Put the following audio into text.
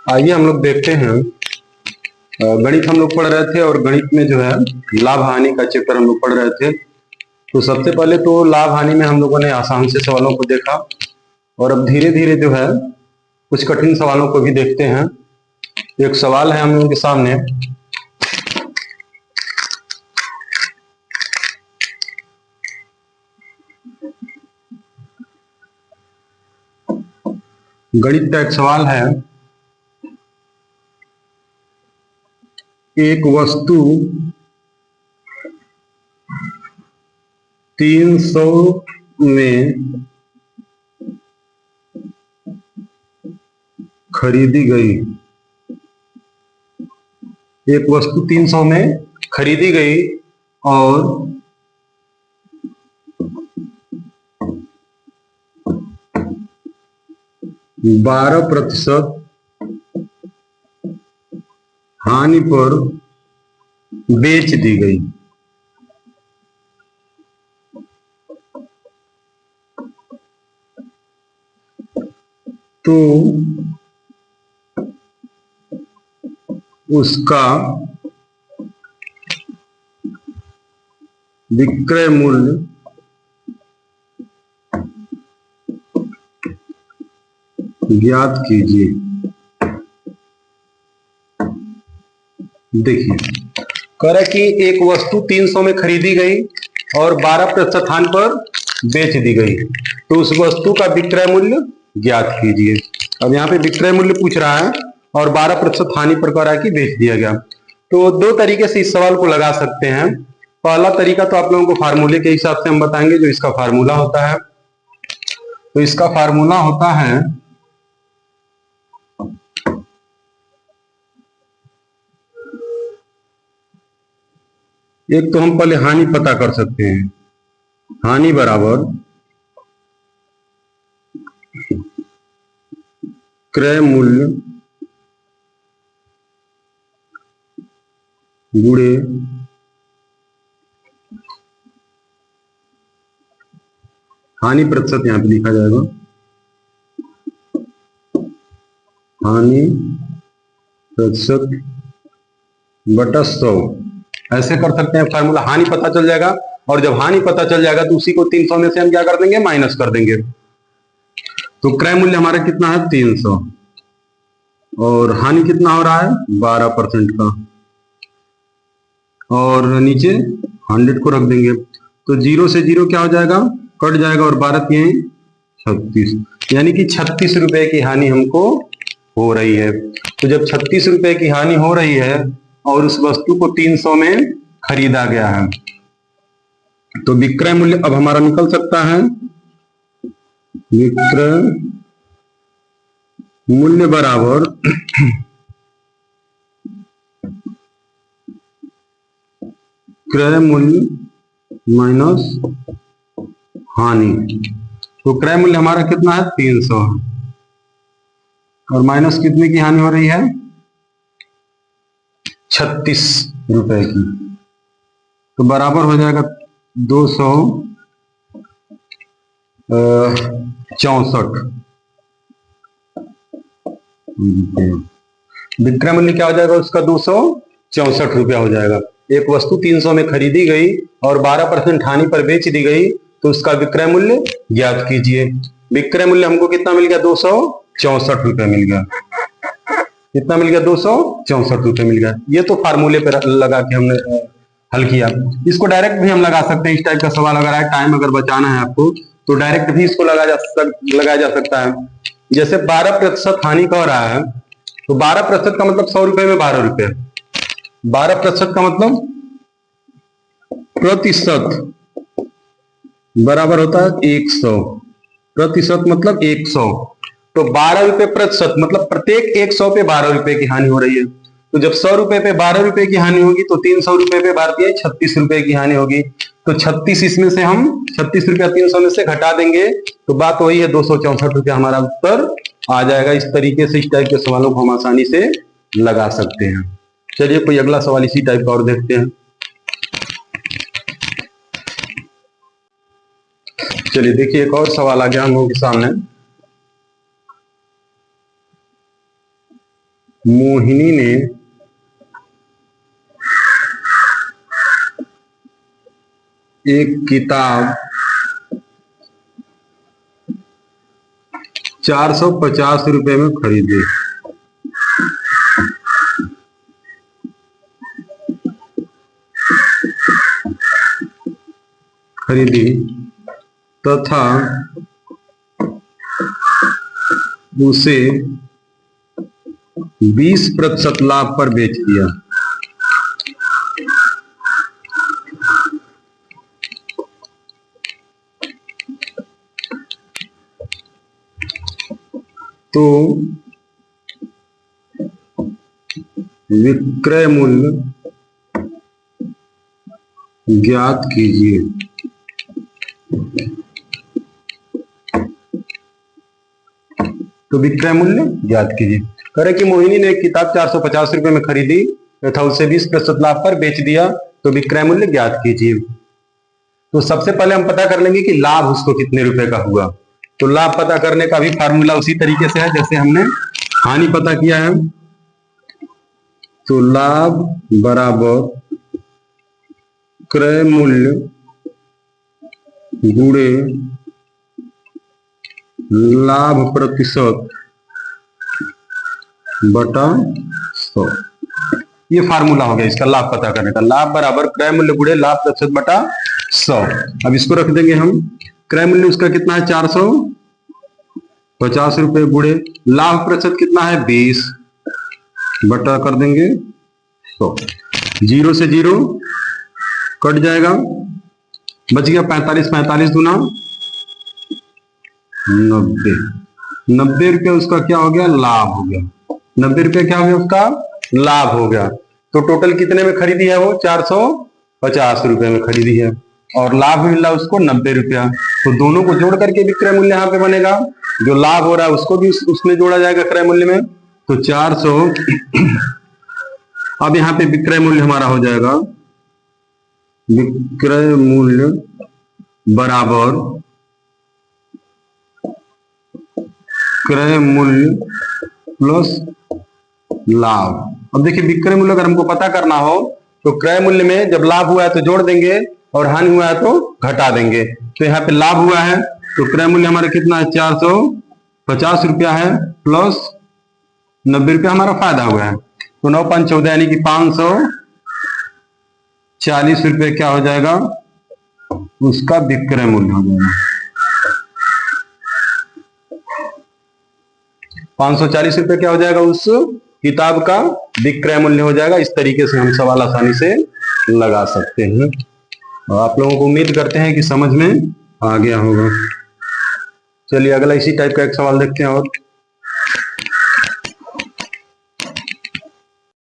आइए हम लोग देखते हैं। गणित हम लोग पढ़ रहे थे और गणित में जो है लाभ हानि का चैप्टर हम लोग पढ़ रहे थे। तो सबसे पहले तो लाभ हानि में हम लोगों ने आसान से सवालों को देखा और अब धीरे धीरे जो है कुछ कठिन सवालों को भी देखते हैं। एक सवाल है हम लोगों के सामने। गणित का एक सवाल है, एक वस्तु 300 में खरीदी गई। एक वस्तु 300 में खरीदी गई और 12% हानि पर बेच दी गई। तो उसका विक्रय मूल्य ज्ञात कीजिए। देखिए, कह रहा है कि एक वस्तु 300 में खरीदी गई और 12% हानि पर बेच दी गई, तो उस वस्तु का विक्रय मूल्य ज्ञात कीजिए। अब यहाँ पे विक्रय मूल्य पूछ रहा है और 12% हानि पर कह रहा है कि बेच दिया गया। तो दो तरीके से इस सवाल को लगा सकते हैं। पहला तरीका तो आप लोगों को फार्मूले के हिसाब से हम बताएंगे। जो इसका फार्मूला होता है, तो इसका फार्मूला होता है एक तो हम पहले हानि पता कर सकते हैं। हानि बराबर क्रय मूल्य गुणे हानि प्रतिशत, यहां पे लिखा जाएगा हानि प्रतिशत बटा 100। ऐसे कर सकते हैं फार्मूला। हानि पता चल जाएगा और जब हानि पता चल जाएगा तो उसी को 300 में से हम क्या कर देंगे, माइनस कर देंगे। तो क्रय मूल्य हमारा कितना है, 300, और हानि कितना हो रहा है, 12% का, और नीचे 100 को रख देंगे। तो 0 से 0 क्या हो जाएगा, कट जाएगा, और 12 के 36, यानी कि 36 रुपए की हानि हमको हो रही है। तो जब 36 रुपए की हानि हो रही है और उस वस्तु को 300 में खरीदा गया है, तो विक्रय मूल्य अब हमारा निकल सकता है, विक्रय मूल्य बराबर क्रय मूल्य माइनस हानि। तो क्रय मूल्य हमारा कितना है, 300, और माइनस कितने की हानि हो रही है, 36 रुपए की। तो बराबर हो जाएगा 264। विक्रय मूल्य क्या हो जाएगा उसका, 264 रुपया हो जाएगा। एक वस्तु 300 में खरीदी गई और 12% हानि पर बेच दी गई, तो उसका विक्रय मूल्य ज्ञात कीजिए। विक्रय मूल्य हमको कितना मिल गया, 264 रुपया मिल गया। कितना मिल गया, 264 रुपये मिल गया। ये तो फार्मूले पे लगा के हमने हल किया। इसको डायरेक्ट भी हम लगा सकते हैं। इस टाइप का सवाल अगर है, टाइम अगर बचाना है आपको, तो डायरेक्ट भी इसको लगाया जा सकता है। जैसे 12% हानि कह रहा है, तो 12% का मतलब 100 रुपए में 12 रुपए। 12% का मतलब प्रतिशत बराबर होता है 100। प्रतिशत मतलब 100। तो 12 रुपए प्रतिशत मतलब प्रत्येक 100 पे 12 रुपए की हानि हो रही है। तो जब 100 रुपए पे 12 रुपए की हानि होगी, तो 300 रुपए पे भारतीय 36 रुपए की हानि होगी। तो 36 इसमें से हम 36 रुपया 300 में से घटा देंगे, तो बात वही है, 264 रुपया हमारा उत्तर आ जाएगा। इस तरीके से इस टाइप के सवालों को हम आसानी से लगा सकते हैं। चलिए कोई अगला सवाल इसी टाइप का और देखते हैं। चलिए देखिए, एक और सवाल आ गया हम लोगों के सामने। मोहिनी ने एक किताब 450 रुपए में खरीदी। तथा उसे 20% लाभ पर बेच दिया। तो विक्रय मूल्य ज्ञात कीजिए। तो विक्रय मूल्य ज्ञात कीजिए। करें कि मोहिनी ने एक किताब 450 रुपए में खरीदी तथा उसे 20% लाभ पर बेच दिया, तो विक्रय मूल्य ज्ञात कीजिए। तो सबसे पहले हम पता कर लेंगे कि लाभ उसको कितने रुपए का हुआ। तो लाभ पता करने का भी फार्मूला उसी तरीके से है जैसे हमने हानि पता किया है। तो लाभ बराबर क्रय मूल्य गुणे लाभ प्रतिशत बटा 100। ये फार्मूला हो गया इसका लाभ पता करने का। लाभ बराबर क्रय मूल्य गुणे लाभ प्रतिशत बटा 100। अब इसको रख देंगे हम। क्रय मूल्य उसका कितना है 450 रुपए गुणे लाभ प्रतिशत कितना है 20 बटा कर देंगे 100। 0 से 0 कट जाएगा, बच गया 45। 45 दूना 90। 90 रुपये उसका क्या हो गया लाभ हो गया। 90 रुपये क्या हो गया उसका लाभ हो गया। तो टोटल कितने में खरीदी है वो 450 रुपए में खरीदी है और लाभ मिल रहा उसको 90 रुपया। तो दोनों को जोड़ करके विक्रय मूल्य यहाँ पे बनेगा। जो लाभ हो रहा है उसको भी उसमें जोड़ा जाएगा क्रय मूल्य में। तो 400। अब यहाँ पे विक्रय मूल्य हमारा हो जाएगा विक्रय मूल्य बराबर क्रय मूल्य प्लस लाभ। अब देखिए विक्रय मूल्य अगर हमको पता करना हो तो क्रय मूल्य में जब लाभ हुआ है तो जोड़ देंगे और हानि हुआ है तो घटा देंगे। तो यहाँ पे लाभ हुआ है तो क्रय मूल्य हमारा कितना है 450 रुपया है प्लस 90 रुपया हमारा फायदा हुआ है। तो 9 5 14 यानी कि 540 रुपये क्या हो जाएगा उसका विक्रय मूल्य हो जाएगा। 540 रुपये क्या हो जाएगा उस किताब का विक्रय मूल्य हो जाएगा। इस तरीके से हम सवाल आसानी से लगा सकते हैं। और आप लोगों को उम्मीद करते हैं कि समझ में आ गया होगा। चलिए अगला इसी टाइप का एक सवाल देखते हैं और